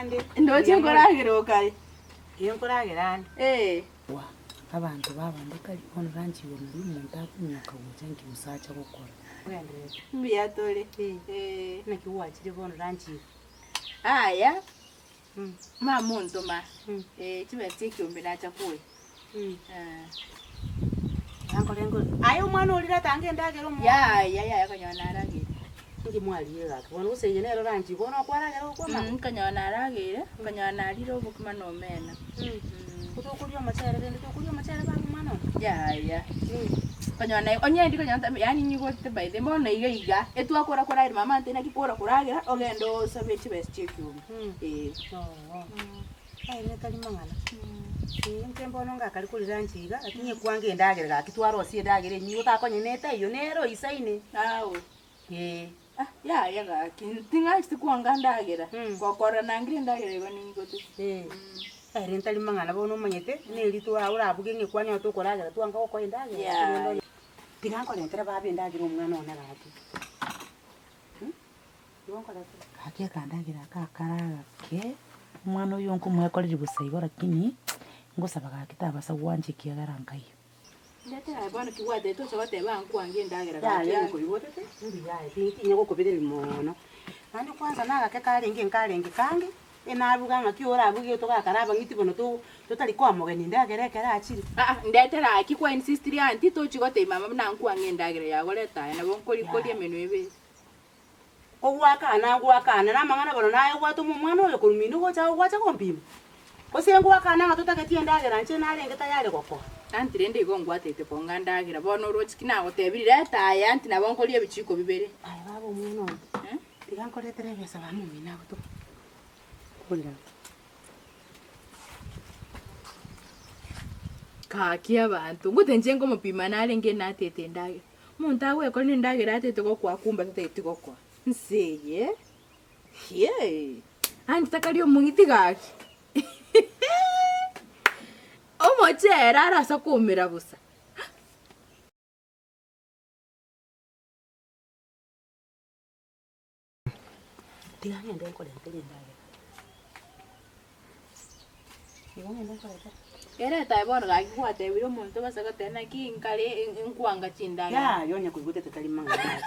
ande. Ndoche nkoragera okare. Iyo nkoragera ande. Wa abantu babandika on ranchi wemuri umuntu akunyaka uzengi musacha gukora. Urendere. Mbiyatole. Nakiwachire bon ranchi. Aya. Mamuntu ma. Chibetse kyombe nacha kuwe. Lengo. Ayo mwana olira tange ndagero mu. Ya kanyona aragire. Ndi mwaliye gaka. Bona useye nero ranchi bona kwaragera ukoma. Kanyona aragire, kanyona aliro bukuma no mena. Kutokulio machara bende tokulio machara ba mwana. Ya. Kanyona onyendi kanyona yani nyigote by the mbona iga etwakora kora iri mama antena kikora kuragira ogendo sabe chibes chekyumi. Netali mangana. Nkembo nonga kali kuli ranchiga atinye kwange ndagere gakitwaro osie ndagere nyi utakonye nete iyo nero isaine. Awo. Ya gaki tinga sikwanga ndagera. Kokora nangire ndagere go ningote. Rentali mangana bono manyete neli twa urabuge ngekwanya tokoragera twanga ko ndagera. Tiganko lentere babe ndagire umwana ona gaki. Yonko lati. Kake kandagira kakaraga ke umwana uyu nkumwekorera busaibo lakini ngosabaga kitabasa wanje kiagarangayo. Ndetera bwana kiwade to sabate bankwange ndagera gaki. Ya ko ibotete. Ya tinye ko kubedeli mono. Nandi kwanza naga ke kalenge kange. Enabuga ngakiora abuge to gakaraba ngiti bono to totali kwa mogeni ndagere kera achiri. Ndetera akikwa insistiri anti to chigote mama nankwange ndagera yagoleta na bonkoli emenu ebe. Ogwakana namangana bono nayo gwato mu mwana oyo kulumino go chawo gwacha kompima. Osengo wakana ngatotageti ndagera nche narenge tayari goko. Anti rende go ngwatete ponga ndagera bono rochiki nago tebirire taya anti na bonkoli ebichiko bibere. Ai babo muno. Tigankole terebesa bamu mina goto. Kulira. Kaki abantu ngutenje ngo mupima narenge natete ndagera. Muntu awe ko ni ndagera atete go kwakumba tete go kwa. Nseye. Anti takalio mungiti gaki. Omochera arasa kumira busa. Tigangende ko lentele ndagera. Tigangende ko lentele. Era taibona gaki kwate biro muntu basaka tena ki nkale nkwanga chindagera. Ya yonya kuigute tetali mangana.